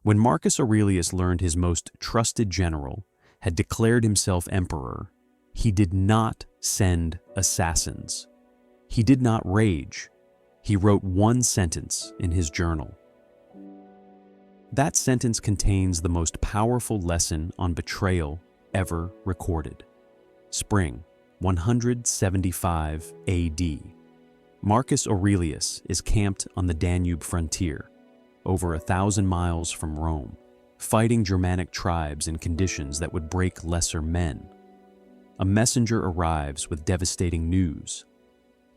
When Marcus Aurelius learned his most trusted general had declared himself emperor, he did not send assassins. He did not rage. He wrote one sentence in his journal. That sentence contains the most powerful lesson on betrayal ever recorded. Spring, 175 AD. Marcus Aurelius is camped on the Danube frontier, over 1,000 miles from Rome, fighting Germanic tribes in conditions that would break lesser men. A messenger arrives with devastating news.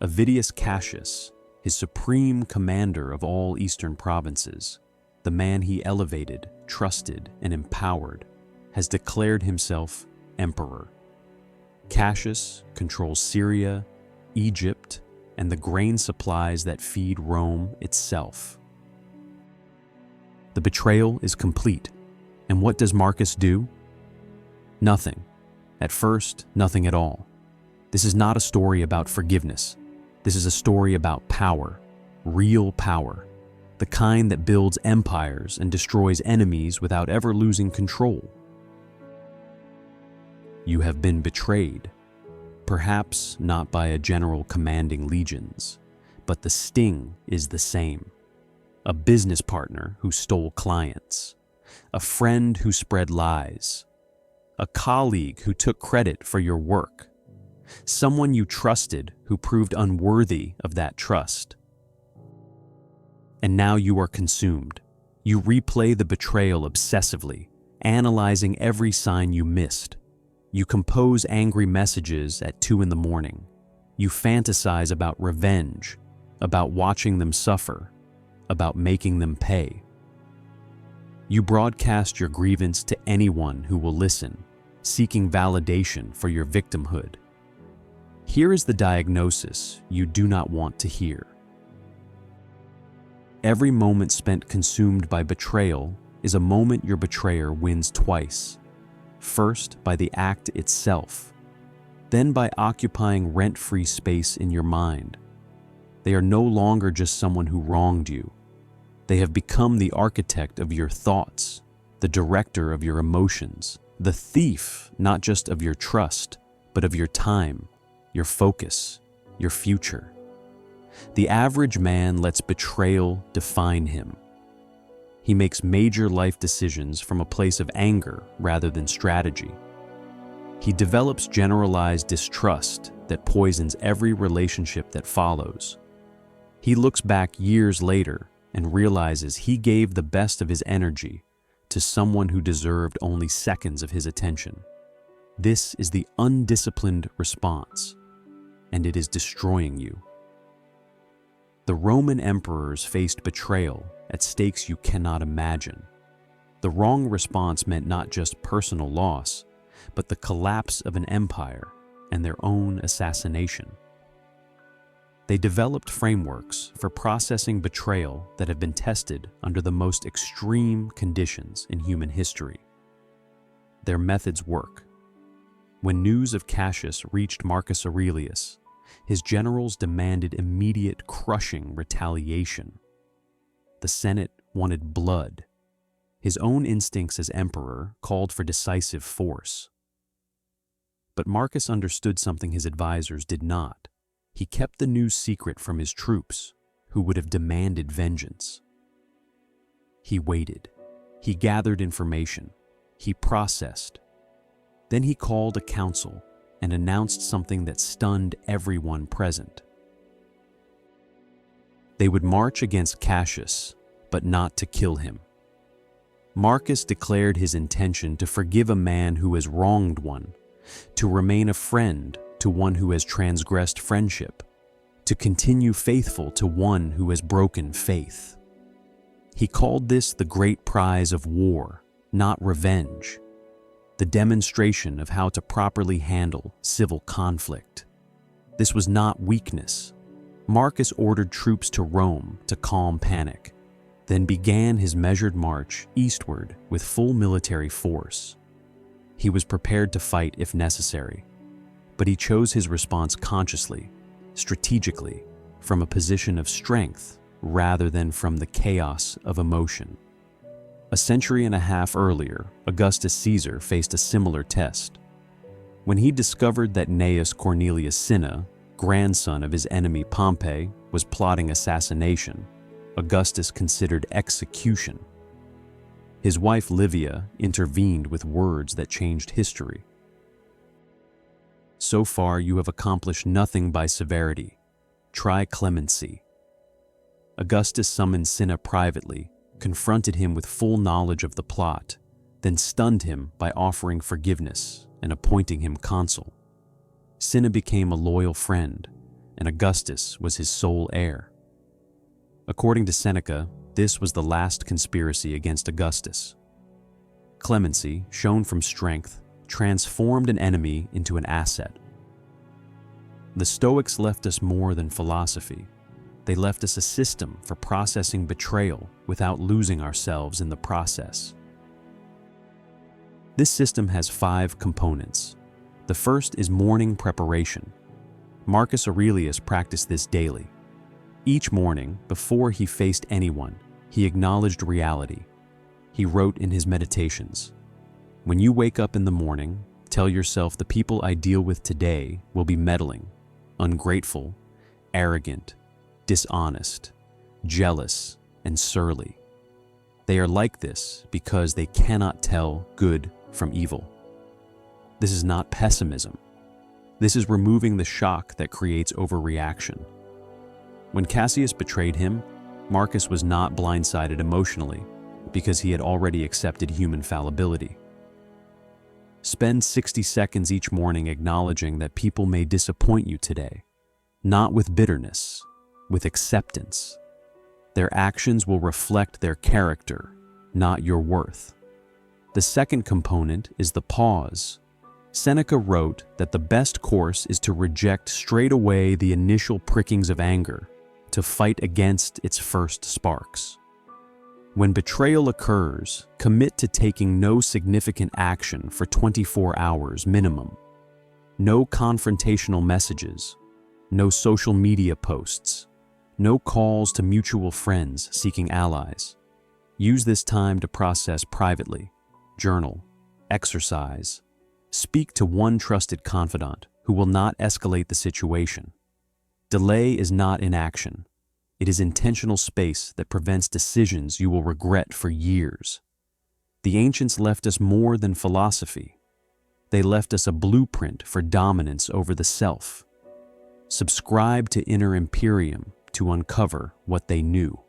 Avidius Cassius, his supreme commander of all eastern provinces, the man he elevated, trusted, and empowered, has declared himself emperor. Cassius controls Syria, Egypt, and the grain supplies that feed Rome itself. The betrayal is complete, and what does Marcus do? Nothing. At first, nothing at all. This is not a story about forgiveness. This is a story about power, real power, the kind that builds empires and destroys enemies without ever losing control. You have been betrayed, perhaps not by a general commanding legions, but the sting is the same. A business partner who stole clients, a friend who spread lies, a colleague who took credit for your work, someone you trusted who proved unworthy of that trust. And now you are consumed. You replay the betrayal obsessively, analyzing every sign you missed. You compose angry messages at 2 a.m. You fantasize about revenge, about watching them suffer, about making them pay. You broadcast your grievance to anyone who will listen, seeking validation for your victimhood. Here is the diagnosis you do not want to hear. Every moment spent consumed by betrayal is a moment your betrayer wins twice. First, by the act itself, then by occupying rent-free space in your mind. They are no longer just someone who wronged you. They have become the architect of your thoughts, the director of your emotions, the thief not just of your trust, but of your time, your focus, your future. The average man lets betrayal define him. He makes major life decisions from a place of anger rather than strategy. He develops generalized distrust that poisons every relationship that follows. He looks back years later and realizes he gave the best of his energy to someone who deserved only seconds of his attention. This is the undisciplined response, and it is destroying you. The Roman emperors faced betrayal at stakes you cannot imagine. The wrong response meant not just personal loss, but the collapse of an empire and their own assassination. They developed frameworks for processing betrayal that have been tested under the most extreme conditions in human history. Their methods work. When news of Cassius reached Marcus Aurelius, his generals demanded immediate crushing retaliation. The Senate wanted blood. His own instincts as emperor called for decisive force. But Marcus understood something his advisors did not. He kept the news secret from his troops, who would have demanded vengeance. He waited. He gathered information. He processed. Then he called a council and announced something that stunned everyone present. They would march against Cassius, but not to kill him. Marcus declared his intention to forgive a man who has wronged one, to remain a friend to one who has transgressed friendship, to continue faithful to one who has broken faith. He called this the great prize of war, not revenge, the demonstration of how to properly handle civil conflict. This was not weakness. Marcus ordered troops to Rome to calm panic, then began his measured march eastward with full military force. He was prepared to fight if necessary, but he chose his response consciously, strategically, from a position of strength rather than from the chaos of emotion. A century and a half earlier, Augustus Caesar faced a similar test. When he discovered that Gnaeus Cornelius Cinna, grandson of his enemy Pompey, was plotting assassination, Augustus considered execution. His wife Livia intervened with words that changed history. "So far you have accomplished nothing by severity. Try clemency." Augustus summoned Cinna privately, confronted him with full knowledge of the plot, then stunned him by offering forgiveness and appointing him consul. Cinna became a loyal friend, and Augustus was his sole heir. According to Seneca, this was the last conspiracy against Augustus. Clemency, shown from strength, transformed an enemy into an asset. The Stoics left us more than philosophy. They left us a system for processing betrayal without losing ourselves in the process. This system has 5 components. The first is morning preparation. Marcus Aurelius practiced this daily. Each morning, before he faced anyone, he acknowledged reality. He wrote in his meditations, "When you wake up in the morning, tell yourself the people I deal with today will be meddling, ungrateful, arrogant, dishonest, jealous, and surly. They are like this because they cannot tell good from evil." This is not pessimism. This is removing the shock that creates overreaction. When Cassius betrayed him, Marcus was not blindsided emotionally because he had already accepted human fallibility. Spend 60 seconds each morning acknowledging that people may disappoint you today, not with bitterness, with acceptance. Their actions will reflect their character, not your worth. The second component is the pause. Seneca wrote that the best course is to reject straight away the initial prickings of anger, to fight against its first sparks. When betrayal occurs, commit to taking no significant action for 24 hours minimum. No confrontational messages, no social media posts, no calls to mutual friends seeking allies. Use this time to process privately, journal, exercise. Speak to one trusted confidant who will not escalate the situation. Delay is not inaction. It is intentional space that prevents decisions you will regret for years. The ancients left us more than philosophy. They left us a blueprint for dominance over the self. Subscribe to Inner Imperium to uncover what they knew.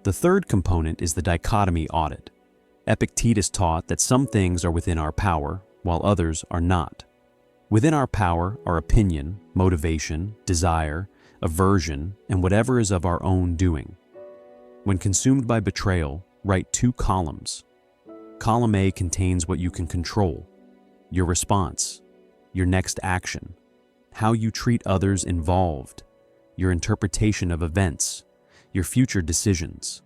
The third component is the dichotomy audit. Epictetus taught that some things are within our power, while others are not. Within our power are opinion, motivation, desire, aversion, and whatever is of our own doing. When consumed by betrayal, write 2 columns. Column A contains what you can control, your response, your next action, how you treat others involved, your interpretation of events, your future decisions.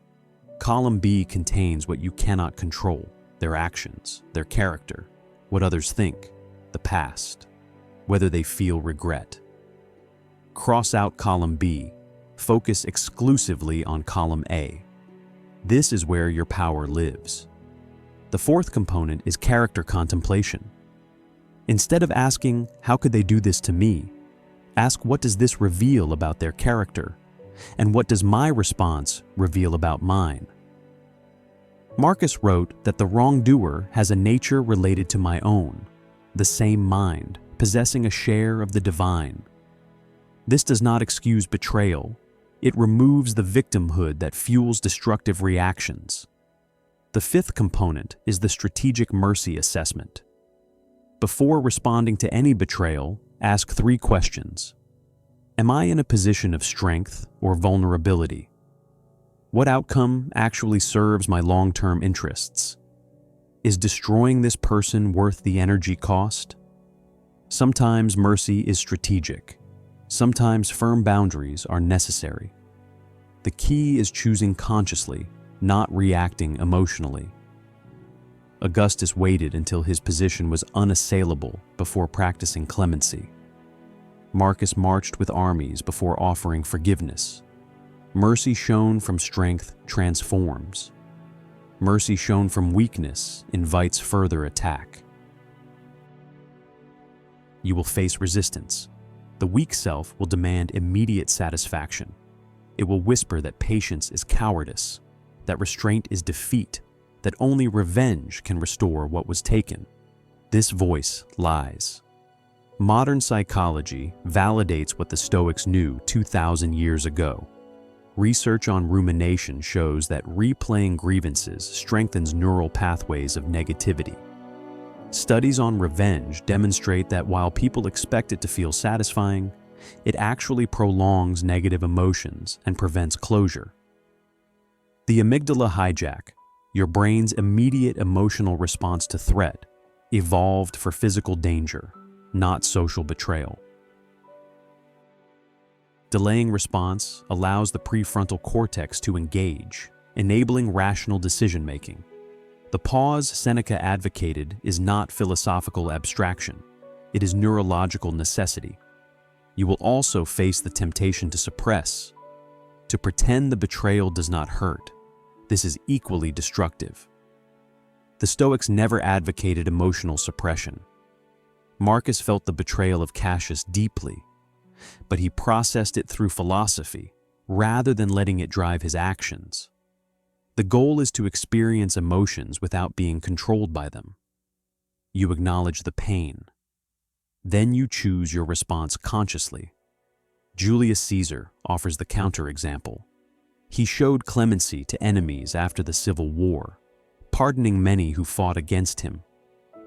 Column B contains what you cannot control, their actions, their character, what others think, the past, whether they feel regret. Cross out column B, focus exclusively on column A. This is where your power lives. The fourth component is character contemplation. Instead of asking, "How could they do this to me?" ask, "What does this reveal about their character? And what does my response reveal about mine?" Marcus wrote that the wrongdoer has a nature related to my own, the same mind, possessing a share of the divine. This does not excuse betrayal. It removes the victimhood that fuels destructive reactions. The fifth component is the strategic mercy assessment. Before responding to any betrayal, ask 3 questions. Am I in a position of strength or vulnerability? What outcome actually serves my long-term interests? Is destroying this person worth the energy cost? Sometimes mercy is strategic. Sometimes firm boundaries are necessary. The key is choosing consciously, not reacting emotionally. Augustus waited until his position was unassailable before practicing clemency. Marcus marched with armies before offering forgiveness. Mercy shown from strength transforms. Mercy shown from weakness invites further attack. You will face resistance. The weak self will demand immediate satisfaction. It will whisper that patience is cowardice, that restraint is defeat, that only revenge can restore what was taken. This voice lies. Modern psychology validates what the Stoics knew 2,000 years ago. Research on rumination shows that replaying grievances strengthens neural pathways of negativity. Studies on revenge demonstrate that while people expect it to feel satisfying, it actually prolongs negative emotions and prevents closure. The amygdala hijack, your brain's immediate emotional response to threat, evolved for physical danger, not social betrayal. Delaying response allows the prefrontal cortex to engage, enabling rational decision-making. The pause Seneca advocated is not philosophical abstraction. It is neurological necessity. You will also face the temptation to suppress, to pretend the betrayal does not hurt. This is equally destructive. The Stoics never advocated emotional suppression. Marcus felt the betrayal of Cassius deeply, but he processed it through philosophy rather than letting it drive his actions. The goal is to experience emotions without being controlled by them. You acknowledge the pain. Then you choose your response consciously. Julius Caesar offers the counterexample. He showed clemency to enemies after the Civil War, pardoning many who fought against him,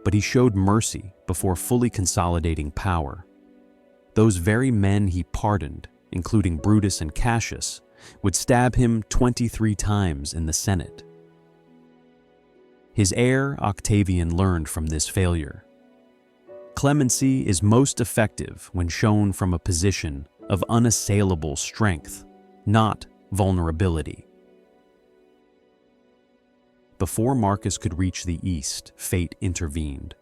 but he showed mercy before fully consolidating power. Those very men he pardoned, including Brutus and Cassius, would stab him 23 times in the Senate. His heir, Octavian, learned from this failure. Clemency is most effective when shown from a position of unassailable strength, not vulnerability. Before Marcus could reach the east, fate intervened.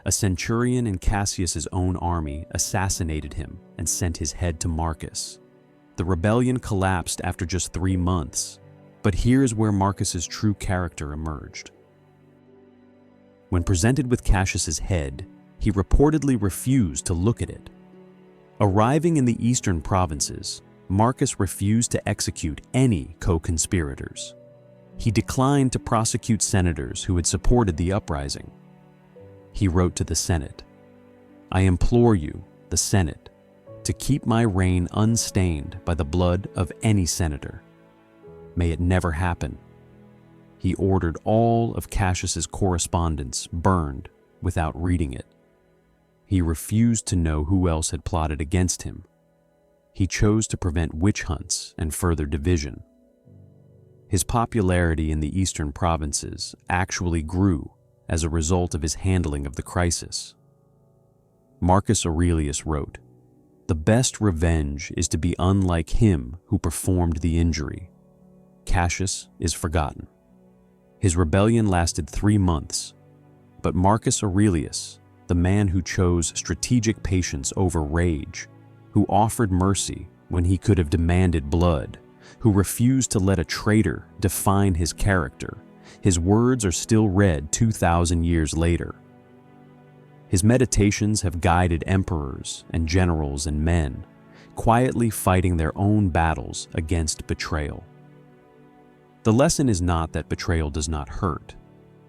A centurion in Cassius's own army assassinated him and sent his head to Marcus. The rebellion collapsed after just 3 months, but here's where Marcus's true character emerged. When presented with Cassius's head, he reportedly refused to look at it. Arriving in the eastern provinces, Marcus refused to execute any co-conspirators. He declined to prosecute senators who had supported the uprising. He wrote to the Senate, "I implore you, the Senate, to keep my reign unstained by the blood of any senator. May it never happen." He ordered all of Cassius's correspondence burned without reading it. He refused to know who else had plotted against him. He chose to prevent witch hunts and further division. His popularity in the eastern provinces actually grew as a result of his handling of the crisis. Marcus Aurelius wrote, "The best revenge is to be unlike him who performed the injury." Cassius is forgotten. His rebellion lasted 3 months, but Marcus Aurelius, the man who chose strategic patience over rage, who offered mercy when he could have demanded blood, who refused to let a traitor define his character, his words are still read 2,000 years later. His meditations have guided emperors and generals and men, quietly fighting their own battles against betrayal. The lesson is not that betrayal does not hurt.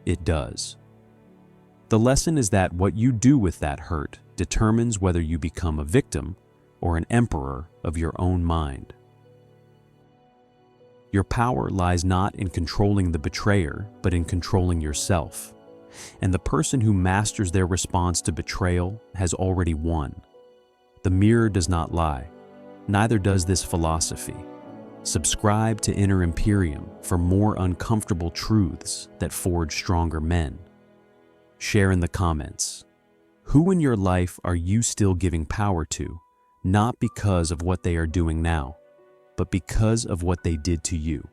It does. The lesson is that what you do with that hurt determines whether you become a victim or an emperor of your own mind. Your power lies not in controlling the betrayer, but in controlling yourself. And the person who masters their response to betrayal has already won. The mirror does not lie. Neither does this philosophy. Subscribe to Inner Imperium for more uncomfortable truths that forge stronger men. Share in the comments. Who in your life are you still giving power to, not because of what they are doing now, but because of what they did to you?